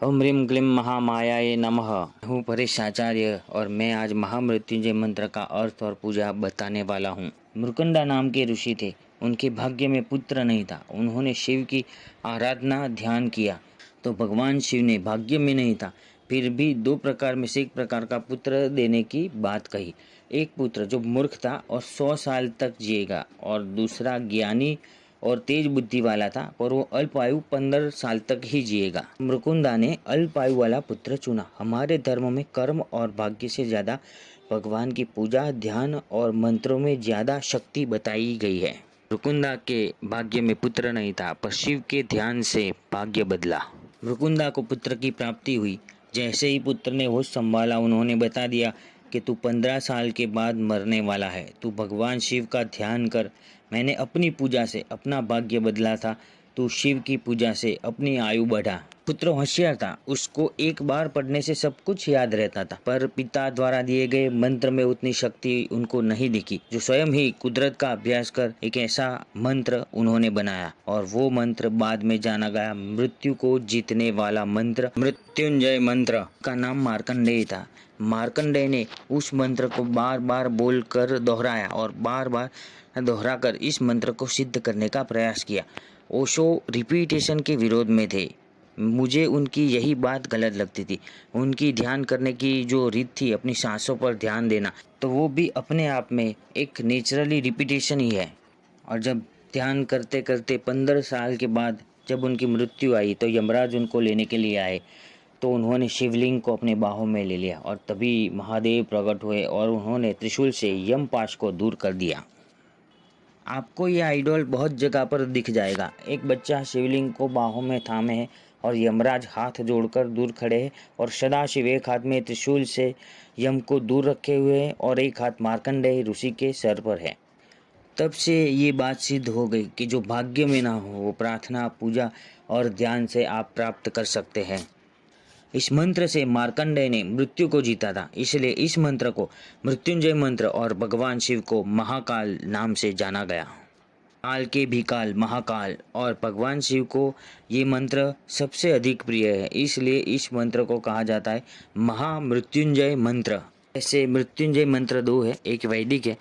ओम ह्रीम क्लीम महामायाय नमः। हूँ परेश आचार्य और मैं आज महामृत्युंजय मंत्र का अर्थ और पूजा बताने वाला हूँ। मृकंडा नाम के ऋषि थे। उनके भाग्य में पुत्र नहीं था। उन्होंने शिव की आराधना ध्यान किया तो भगवान शिव ने भाग्य में नहीं था फिर भी 2 प्रकार में से एक प्रकार का पुत्र देने की बात कही। एक पुत्र जो मूर्ख था और 100 साल तक जिएगा और दूसरा ज्ञानी और तेज बुद्धि वाला था पर वो अल्पायु 15 साल तक ही जिएगा। मृकुंदा ने अल्पायु वाला पुत्र चुना। हमारे धर्म में कर्म और भाग्य से ज्यादा भगवान की पूजा ध्यान और मंत्रों में ज्यादा शक्ति बताई गई है। मृकुंदा के भाग्य में पुत्र नहीं था पर शिव के ध्यान से भाग्य बदला। मृकुंदा को पुत्र की प्राप्ति हुई। जैसे ही पुत्र ने होश संभाला उन्होंने बता दिया कि तू 15 साल के बाद मरने वाला है। तू भगवान शिव का ध्यान कर। मैंने अपनी पूजा से अपना भाग्य बदला था। तू शिव की पूजा से अपनी आयु बढ़ा। पुत्र होशियार था। उसको एक बार पढ़ने से सब कुछ याद रहता था पर पिता द्वारा दिए गए मंत्र में उतनी शक्ति उनको नहीं दिखी जो स्वयं ही कुदरत का अभ्यास कर एक ऐसा मंत्र उन्होंने बनाया और वो मंत्र बाद में जाना गया मृत्यु को जीतने वाला मंत्र मृत्युंजय मंत्र। का नाम मार्कंडेय था। मार्कंडेय ने उस मंत्र को बार बार बोलकर दोहराया और बार बार दोहराकर इस मंत्र को सिद्ध करने का प्रयास किया। ओशो रिपीटेशन के विरोध में थे। मुझे उनकी यही बात गलत लगती थी। उनकी ध्यान करने की जो रीत थी अपनी सांसों पर ध्यान देना तो वो भी अपने आप में एक नेचुरली रिपीटेशन ही है। और जब ध्यान करते करते 15 साल के बाद जब उनकी मृत्यु आई तो यमराज उनको लेने के लिए आए तो उन्होंने शिवलिंग को अपने बाहों में ले लिया और तभी महादेव प्रकट हुए और उन्होंने त्रिशूल से यमपाश को दूर कर दिया। आपको यह आइडल बहुत जगह पर दिख जाएगा। एक बच्चा शिवलिंग को बाहों में थामे है और यमराज हाथ जोड़कर दूर खड़े हैं और सदाशिव एक हाथ में त्रिशूल से यम को दूर रखे हुए हैं और एक हाथ मार्कंडेय ऋषि के सर पर है। तब से ये बात सिद्ध हो गई कि जो भाग्य में ना हो वो प्रार्थना पूजा और ध्यान से आप प्राप्त कर सकते हैं। इस मंत्र से मार्कंडेय ने मृत्यु को जीता था। इसलिए इस मंत्र को मृत्युंजय मंत्र और भगवान शिव को महाकाल नाम से जाना गया। काल के भी काल महाकाल और भगवान शिव को ये मंत्र सबसे अधिक प्रिय है। इसलिए इस मंत्र को कहा जाता है महामृत्युंजय मंत्र। ऐसे मृत्युंजय मंत्र 2 है। एक वैदिक है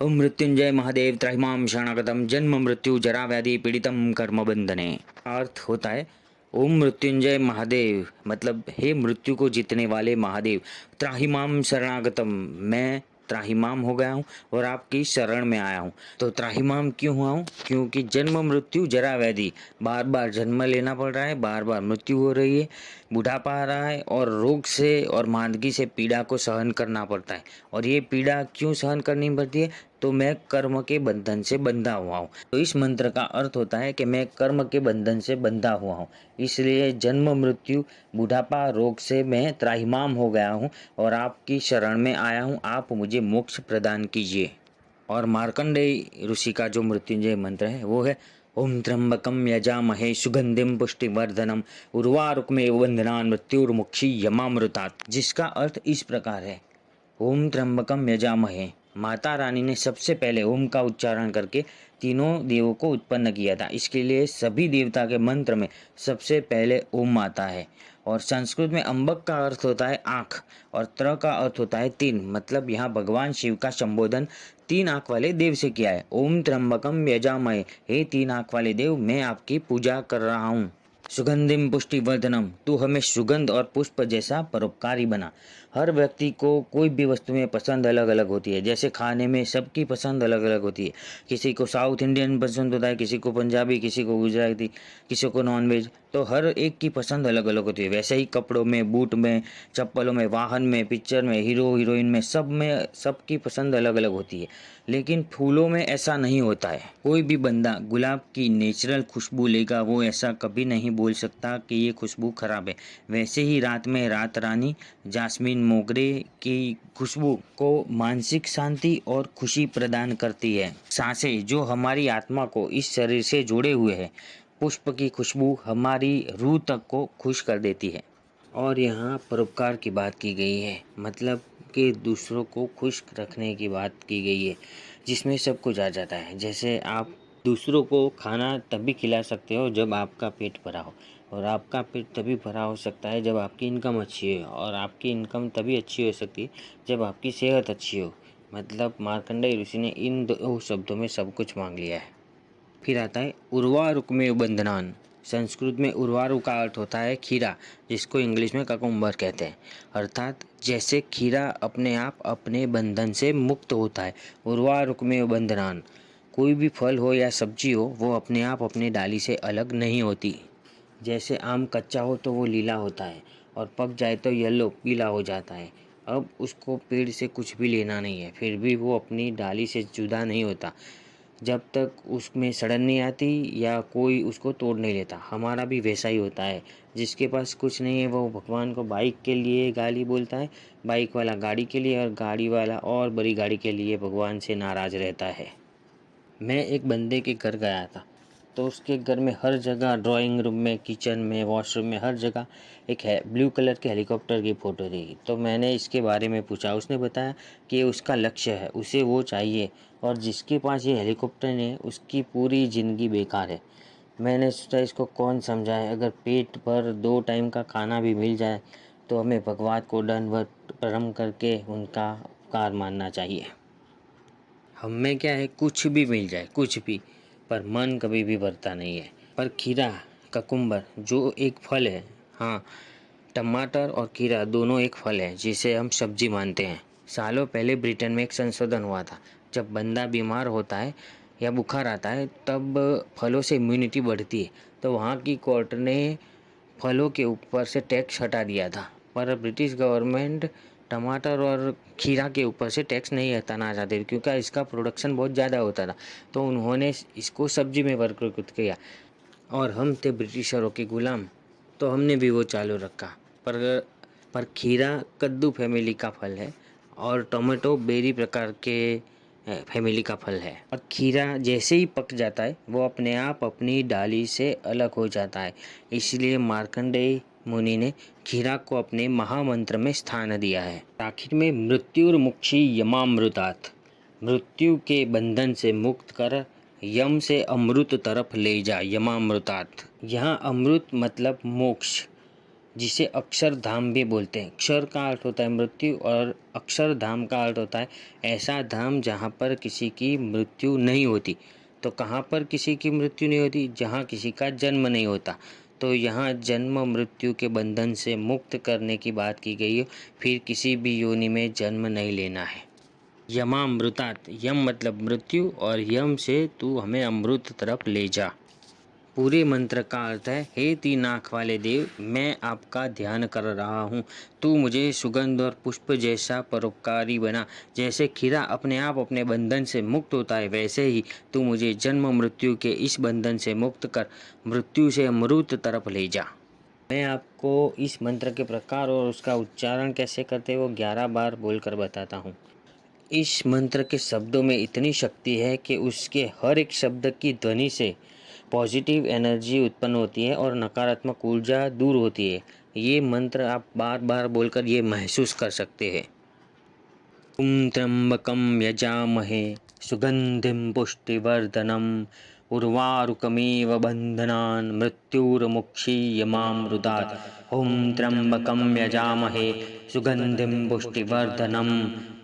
ओम मृत्युंजय महादेव त्राहिमाम शरणागतम जन्म मृत्यु जरा व्याधि पीड़ितम कर्म बंधने। अर्थ होता है ओम मृत्युंजय महादेव मतलब हे मृत्यु को जीतने वाले महादेव। त्राहिमाम शरणागतम मैं त्राहिमाम हो गया हूँ और आपकी शरण में आया हूँ। तो त्राहिमाम क्यों हुआ हूँ? क्योंकि जन्म मृत्यु जरा व्याधि बार बार जन्म लेना पड़ रहा है, बार बार मृत्यु हो रही है, बुढ़ापा आ रहा है और रोग से और मांदगी से पीड़ा को सहन करना पड़ता है। और ये पीड़ा क्यों सहन करनी पड़ती है? तो मैं कर्म के बंधन से बंधा हुआ हूँ। तो इस मंत्र का अर्थ होता है कि मैं कर्म के बंधन से बंधा हुआ हूँ। इसलिए जन्म मृत्यु बुढ़ापा रोग से मैं त्राहिमाम हो गया हूँ और आपकी शरण में आया हूँ। आप मुझे मोक्ष प्रदान कीजिए। और मार्कंडेय ऋषि का जो मृत्युंजय मंत्र है वो है ओम त्र्यंबकम यजामहे सुगंधिम पुष्टिवर्धनम उर्वारुकमेव बंधनान् मृत्युर्मुक्षी यमामृतात्। जिसका अर्थ इस प्रकार है ओम त्र्यंबकम यजामहे। माता रानी ने सबसे पहले ओम का उच्चारण करके तीनों देवों को उत्पन्न किया था। इसके लिए सभी देवता के मंत्र में सबसे पहले ओम आता है। और संस्कृत में अम्बक का अर्थ होता है आँख और त्र का अर्थ होता है 3। मतलब यहाँ भगवान शिव का संबोधन 3 आँख वाले देव से किया है। ओम त्र्यंबकम यजामहे, हे 3 आँख वाले देव मैं आपकी पूजा कर रहा हूँ। सुगंधिम पुष्टिवर्धनम, तू हमें सुगंध और पुष्प जैसा परोपकारी बना। हर व्यक्ति को कोई भी वस्तुएं पसंद अलग अलग होती है। जैसे खाने में सबकी पसंद अलग अलग होती है। किसी को साउथ इंडियन पसंद होता है, किसी को पंजाबी, किसी को गुजराती, किसी को नॉनवेज। तो हर एक की पसंद अलग अलग होती है। वैसे ही कपड़ों में, बूट में, चप्पलों में, वाहन में, पिक्चर में, हीरो हीरोइन में सबकी पसंद अलग अलग होती है। लेकिन फूलों में ऐसा नहीं होता है। कोई भी बंदा गुलाब की नेचुरल खुशबू लेगा वो ऐसा कभी नहीं बोल सकता कि ये खुशबू खराब है। वैसे ही रात में रात रानी जास्मीन मोगरे की खुशबू को मानसिक शांति और खुशी प्रदान करती है। सांसें जो हमारी आत्मा को इस शरीर से जोड़े हुए है, पुष्प की खुशबू हमारी रूह तक को खुश कर देती है। और यहाँ परोपकार की बात की गई है, मतलब कि दूसरों को खुश रखने की बात की गई है, जिसमें सब कुछ आ जाता है। जैसे आप दूसरों को खाना तभी खिला सकते हो जब आपका पेट भरा हो और आपका पेट तभी भरा हो सकता है जब आपकी इनकम अच्छी हो, और आपकी इनकम तभी अच्छी हो सकती है जब आपकी सेहत अच्छी हो। मतलब मार्कंडेय ऋषि ने इन दो शब्दों में सब कुछ मांग लिया है। फिर आता है उर्वारुकमेव बंधनान। संस्कृत में उर्वारु का अर्थ होता है खीरा, जिसको इंग्लिश में ककुम्बर कहते हैं। अर्थात जैसे खीरा अपने आप अपने बंधन से मुक्त होता है, उर्वारुकमेव बंधनान। कोई भी फल हो या सब्जी हो, वो अपने आप अपने डाली से अलग नहीं होती। जैसे आम कच्चा हो तो वो लीला होता है, और पक जाए तो येलो पीला हो जाता है। अब उसको पेड़ से कुछ भी लेना नहीं है, फिर भी वो अपनी डाली से जुदा नहीं होता जब तक उसमें सड़न नहीं आती या कोई उसको तोड़ नहीं लेता। हमारा भी वैसा ही होता है। जिसके पास कुछ नहीं है वो भगवान को बाइक के लिए गाली बोलता है, बाइक वाला गाड़ी के लिए, और गाड़ी वाला और बड़ी गाड़ी के लिए भगवान से नाराज़ रहता है। मैं एक बंदे के घर गया था, तो उसके घर में हर जगह, ड्राइंग रूम में, किचन में, वॉशरूम में, हर जगह एक है ब्लू कलर के हेलीकॉप्टर की फ़ोटो थी। तो मैंने इसके बारे में पूछा। उसने बताया कि उसका लक्ष्य है, उसे वो चाहिए, और जिसके पास ये हेलीकॉप्टर है उसकी पूरी ज़िंदगी बेकार है। मैंने सोचा इसको कौन समझाए। अगर पेट भर 2 टाइम का खाना भी मिल जाए तो हमें भगवान को दंडवत प्रणाम करके उनका उपकार मानना चाहिए। हम में क्या है, कुछ भी मिल जाए, कुछ भी, पर मन कभी भी भरता नहीं है। पर खीरा, ककुम्बर जो एक फल है, हाँ, टमाटर और खीरा दोनों एक फल है जिसे हम सब्जी मानते हैं। सालों पहले ब्रिटेन में एक संशोधन हुआ था। जब बंदा बीमार होता है या बुखार आता है तब फलों से इम्यूनिटी बढ़ती है। तो वहाँ की कोर्ट ने फलों के ऊपर से टैक्स हटा दिया था। पर ब्रिटिश गवर्नमेंट टमाटर और खीरा के ऊपर से टैक्स नहीं हटाना चाहते थे, क्योंकि इसका प्रोडक्शन बहुत ज़्यादा होता था। तो उन्होंने इसको सब्जी में वर्गीकृत किया, और हम थे ब्रिटिशरों के गुलाम, तो हमने भी वो चालू रखा। पर खीरा कद्दू फैमिली का फल है, और टोमेटो बेरी प्रकार के फैमिली का फल है। और खीरा जैसे ही पक जाता है वो अपने आप अपनी डाली से अलग हो जाता है। इसलिए मार्कंडेय मुनि ने खीरा को अपने महामंत्र में स्थान दिया है। आखिर में मृत्युर्मुक्षी यमामृतात्, मृत्यु के बंधन से मुक्त कर यम से अमृत तरफ ले जा, यमामृतात्। यहाँ अमृत मतलब मोक्ष, जिसे अक्षरधाम भी बोलते हैं। अक्षर का अर्थ होता है मृत्यु, और अक्षरधाम का अर्थ होता है ऐसा धाम जहाँ पर किसी की मृत्यु नहीं होती। तो कहाँ पर किसी की मृत्यु नहीं होती? जहाँ किसी का जन्म नहीं होता। तो यहाँ जन्म मृत्यु के बंधन से मुक्त करने की बात की गई है। फिर किसी भी योनि में जन्म नहीं लेना है। यमामृतात्, यम मतलब मृत्यु, और यम से तू हमें अमृत तरफ ले जा। पूरे मंत्र का अर्थ है, हे 3 आँख वाले देव, मैं आपका ध्यान कर रहा हूँ। तू मुझे सुगंध और पुष्प जैसा परोपकारी बना। जैसे खीरा अपने आप अपने बंधन से मुक्त होता है, वैसे ही तू मुझे जन्म मृत्यु के इस बंधन से मुक्त कर मृत्यु से अमृत तरफ ले जा। मैं आपको इस मंत्र के प्रकार और उसका उच्चारण कैसे करते वो 11 बार बोलकर बताता हूँ। इस मंत्र के शब्दों में इतनी शक्ति है कि उसके हर एक शब्द की ध्वनि से पॉजिटिव एनर्जी उत्पन्न होती है और नकारात्मक ऊर्जा दूर होती है। ये मंत्र आप बार बार बोलकर ये महसूस कर सकते हैं। ओम त्र्यंबकम यजामहे सुगंधिम पुष्टिवर्धनम उर्वारुकमेव बंधनान् मृत्युर्मुक्षीयमामृतात्। ओम त्र्यंबकम यजामहे सुगंधिम पुष्टिवर्धनम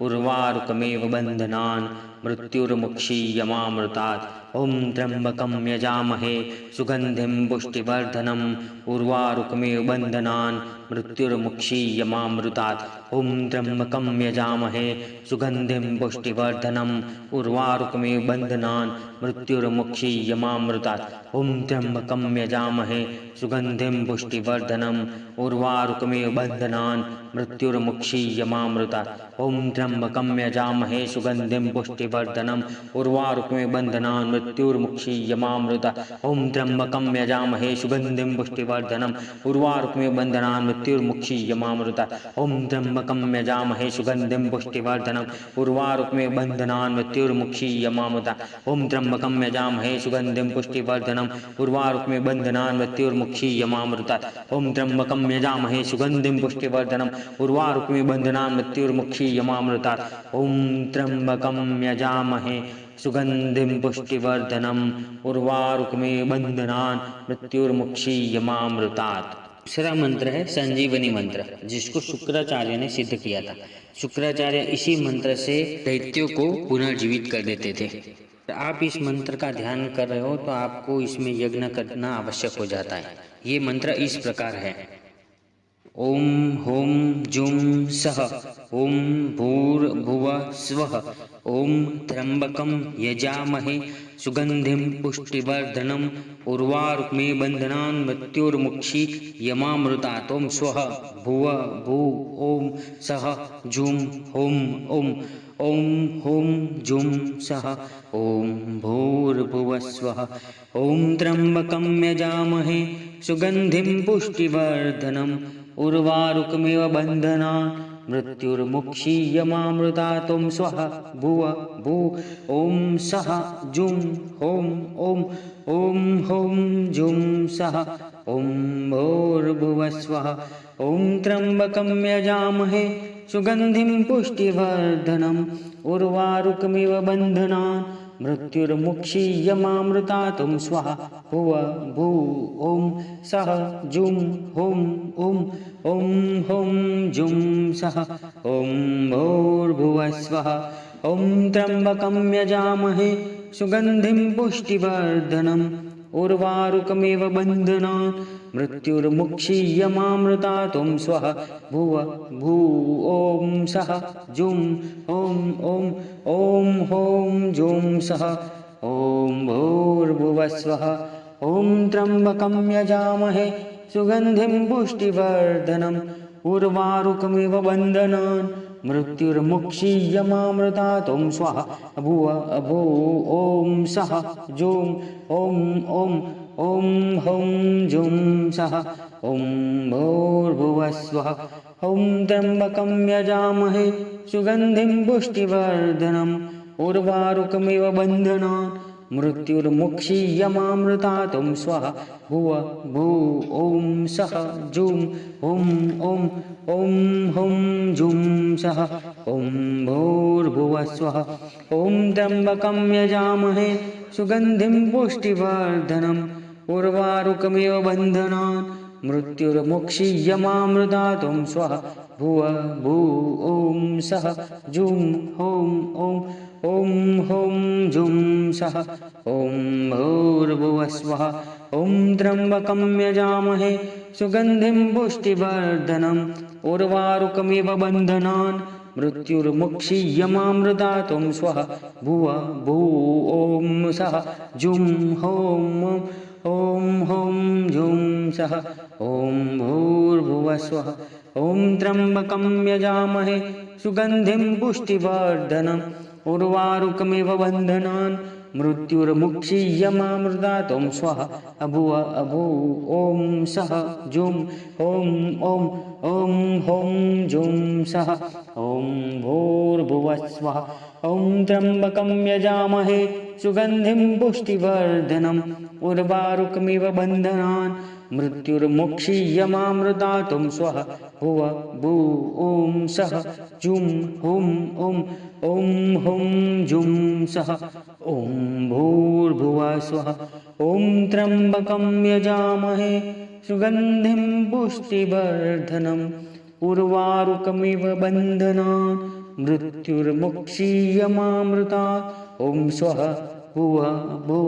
उर्वारुकमेव बंधनान् मृत्युर्मुक्षीयमामृतात्। ओम त्र्यंबकम यजामहे सुगंधिम पुष्टिवर्धनम उर्वारुकमेव बंधनान् मृत्युर्मुक्षीयमामृतात्। ओम त्र्यंबकम यजामहे सुगंधिम पुष्टिवर्धनम उर्वारुकमेव बंधनान् मृत्युर्मुक्षीयमामृतात्। ओम त्र्यंबकम यजामहे सुगंधिम पुष्टिवर्धनम उर्वारुकमेव बंधनान् मृत्युर्मुक्षीयमामृतात्। ओम त्र्यंबकम यजामहे सुगंधिम पुष्टिवर्धनम उर्वारुकमेव बंधनान् मृत्युर्मुक्षीयमामृतात्। ओम त्र्यंबकम यजामहे सुगंधिम पुष्टिवर्धनम उर्वारुकमेव बंधनान् मृत्युर्मुक्षीयमामृतात्। ओम त्र्यंबकम यजामहे सुगंधिम पुष्टिवर्धनम उर्वारुकमेव बंधनान् मृत्युर्मुक्षीयमामृतात्। ओम त्र्यंबकम यजामहे सुगंधिम पुष्टिवर्धनम उर्वारुकमेव बंधनान् मृत्युर्मुक्षीयमामृतात्। ओम त्र्यंबकम यजामहे सुगंधिम पुष्टिवर्धनम उर्वारुकमेव बंधनान् मृत्युर्मुक्षीयमामृतात्। ओम त्र्यंबकम यजामहे सुगंधिं पुष्टिवर्धनम् उर्वारुकमेव बंधनान् मृत्युर्मुक्षीयमामृतात्। दूसरा मंत्र है संजीवनी मंत्र, जिसको शुक्राचार्य ने सिद्ध किया था। शुक्राचार्य इसी मंत्र से दैत्यों को पुनर्जीवित कर देते थे। आप इस मंत्र का ध्यान कर रहे हो तो आपको इसमें यज्ञ करना आवश्यक हो जाता है। ये मंत्र इस प्रकार है: ओम होम जुम सह ओम भूर्भुवः स्वः ओम त्र्यंबकं यजामहे सुगंधिं पुष्टिवर्धनम् उर्वारुकमेव बंधनान् मृत्युर्मुक्षीयमामृतात्। ओम स्वः भुव भू ओम सह जुम होम ओम ओम होम जुम सह ओम भूर्भुवः स्वः ओम त्र्यंबकं यजामहे सुगंधिं पुष्टिवर्धनम् उर्वारुकमेव बंधनान् मृत्युर्मुक्षीयमामृतात्। ओम स्वः भुव भू ओम सह जुम होम ओम ओम होम जुम सह ओम भूर्भुवः स्वः ओम त्र्यंबकं यजामहे सुगंधिं पुष्टिवर्धनम् उर्वारुकमेव बंधनान् मृत्युर्मुक्षीयमामृतात्। ओम स्वः भुव भू ओम सह जुम होम ओम ओम होम जुम सह ओम भूर्भुवः स्वः ओम त्र्यंबकं यजामहे सुगंधिं पुष्टिवर्धनम् उर्वारुकमेव बंधनान् मृत्युर्मुक्षीयमामृतात्। ओम स्वः भुव भू ओम सह जुम ओम ओम ओम होम जुम सह ओम भूर्भुवः स्वः ओम त्र्यंबकं यजामहे सुगंधिं पुष्टिवर्धनम् उर्वारुकमेव बंधनान् मृत्युर्मुक्षीयमामृतात्। ओम स्वः भुव भू ओम सह जुम ओम ओम ओम होम जुम सह ओम भूर्भुवः स्वः ओम त्र्यंबकं यजामहे सुगंधिं पुष्टिवर्धनम् उर्वारुकमेव बंधनान् मृत्युर्मुक्षीयमामृतात्। ओम स्वः भुव भू ओम सह जुम ओम ओम ओम होम जुम सह ओम भूर्भुवः स्वः ओम त्र्यंबकं यजामहे सुगंधिं पुष्टिवर्धनम् उर्वारुकमेव बंधनान् मृत्युर्मुक्षीयमामृतात्। ओम स्वः भुव भू ओम सह जुम होम ओम ओम होम जुम सह ओम भूर्भुवः स्वः ओम त्र्यंबकं यजामहे सुगंधिं पुष्टिवर्धनम् उर्वारुकमेव बंधनान् मृत्युर्मुक्षीयमामृतात्। ओम स्वः भुव भू ओम सह जुम होम ओम होम जुम सह ओम भूर्भुवः स्वः ओम त्र्यंबकं यजामहे सुगंधिं पुष्टिवर्धनम् उर्वारुकमेव बंधनान् मृत्युर्मुक्षीयमामृतात्। ओम स्वः भुव भू ओम सह जुम ओम ओम ओम होम जुम सह ओम भूर्भुवः स्वः ओम त्र्यंबकं यजामहे सुगंधिं पुष्टिवर्धनम् उर्वारुकमेव बंधनान् मृत्युर्मुक्षीयमामृतात्। ओम स्वः भुव भू ओम सह जुम ओम ओम ओम होम जुम सह ओम भूर्भुवः स्वः ओम त्र्यंबकं यजामहे सुगंधिं पुष्टिवर्धनम् उर्वारुकमेव बंधनान् मृत्युर्मुक्षीयमामृतात्। ओम स्वः भुव भू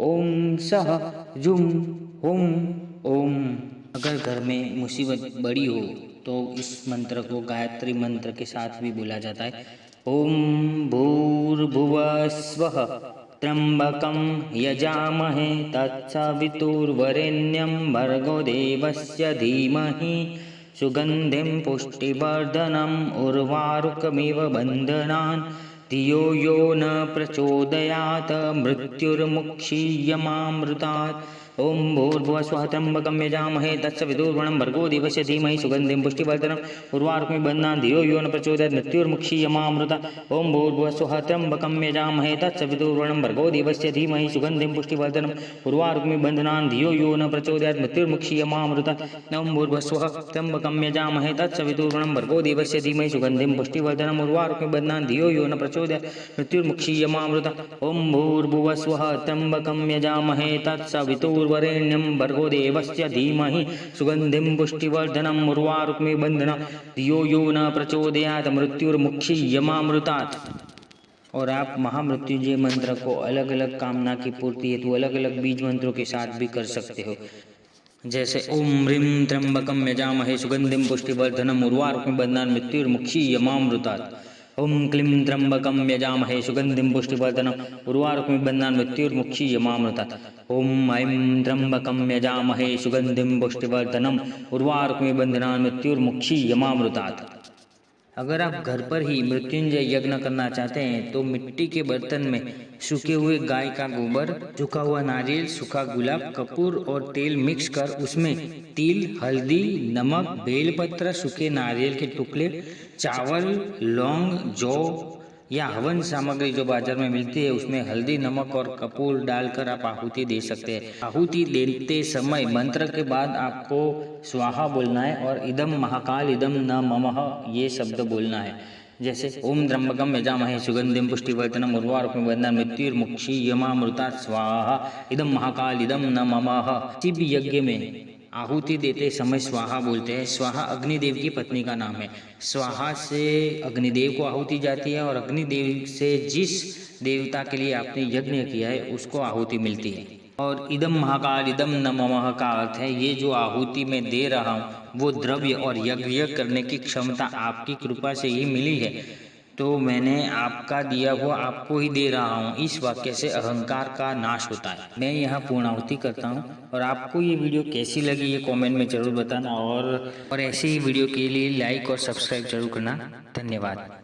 ओम सह जुम ओम ओम। अगर घर में मुसीबत बड़ी हो तो इस मंत्र को गायत्री मंत्र के साथ भी बोला जाता है। ओम भूर्भुवः स्वः त्र्यंबकं यजामहे तत्सवितुर्वरेण्यं भर्गो देवस्य धीमहि सुगंधिं पुष्टिवर्धनम् उर्वारुकमेव बंधनान् धियो यो न प्रचोदयात् मृत्युर्मुक्षीयमामृतात्। ओम भूर्भुवः स्वः त्र्यंबकं यजामहे तत्सवितुर्वरुणं भर्गो देवस्य धीमहि सुगन्धिं पुष्टिवर्धनम् उर्वारुकमिव बन्धनान् धियो यो न प्रचोदयात् मृत्युर्मुक्षीयमामृता। ओम भूर्भुवः स्वः त्र्यंबकं यजामहे तत्सवितुर्वरुणं भर्गो देवस्य धीमहि सुगन्धिं पुष्टिवर्धनम् उर्वारुकमिव बन्धनान् धियो यो न प्रचोदयात् मृत्युर्मुक्षीयमामृता। ओम भूर्भुवः स्वः त्र्यंबकं यजामहे तत्सवितुर्वरुणं भर्गो देवस्य धीमहि सुगन्धिं पुष्टिवर्धनम् उर्वारुकमिव बन्धनान् धियो यो न प्रचोदयात् मृत्युर्मुक्षीयमामृता। ओम भूर्भुवः स्वः त्र्यंबकं यजामहे तत्सवितुर्वरेण्यं भर्गो देवस्य धीमहि सुगन्धिं पुष्टिवर्धनम् उर्वारुकमिव बन्धनान् धियो यो न प्रचोदयात् मृत्युर्मुक्षीयमामृतात्। और आप महामृत्युंजय मंत्र को अलग अलग कामना की पूर्ति हेतु अलग अलग बीज मंत्रों के साथ भी कर सकते हो। जैसे ओम ह्रीं त्र्यंबकं यजामहे सुगंधिं पुष्टिवर्धनम् उर्वारुकमिव बन्धनान् मृत्युर्मुक्षीयमामृतात्। ओम क्लीं त्र्यंबकं यजामहे सुगंधिं पुष्टिवर्धनम् उर्वारुकमिव बन्धनान् मृत्युर्मुक्षीयमामृतात्। ओम ऐं त्र्यंबकं यजामहे सुगंधिं पुष्टिवर्धनम् उर्वारुकमिव बन्धनान् मृत्युर्मुक्षीयमामृतात्। अगर आप घर पर ही मृत्युंजय यज्ञ करना चाहते हैं तो मिट्टी के बर्तन में सूखे हुए गाय का गोबर, सूखा हुआ नारियल, सूखा गुलाब, कपूर और तेल मिक्स कर उसमें तिल, हल्दी, नमक, बेलपत्र, सूखे नारियल के टुकड़े, चावल, लौंग, जौ या हवन सामग्री जो बाजार में मिलती है उसमें हल्दी, नमक और कपूर डालकर आप आहुति दे सकते हैं। आहुति देते समय मंत्र के बाद आपको स्वाहा बोलना है और इदम महाकाल इदम न ममः ये शब्द बोलना है। जैसे ओम त्र्यंबकं यजामहे सुगंधिं पुष्टिवर्धनम् उर्वारुकमिव बन्धनान् मृत्युर्मुक्षीयमामृतात् स्वाहा इदम महाकाल इदम न ममः। किसी भी यज्ञ में आहुति देते समय स्वाहा बोलते हैं। स्वाहा अग्निदेव की पत्नी का नाम है। स्वाहा से अग्निदेव को आहुति जाती है और अग्निदेव से जिस देवता के लिए आपने यज्ञ किया है उसको आहुति मिलती है। और इदम महाकाल इदम न ममः का अर्थ है ये जो आहुति मैं दे रहा हूँ वो द्रव्य और यज्ञ करने की क्षमता आपकी कृपा से ही मिली है, तो मैंने आपका दिया हुआ आपको ही दे रहा हूँ। इस वाक्य से अहंकार का नाश होता है। मैं यहाँ पूर्णाहुति करता हूँ। और आपको ये वीडियो कैसी लगी ये कमेंट में ज़रूर बताना और ऐसे ही वीडियो के लिए लाइक और सब्सक्राइब जरूर करना। धन्यवाद।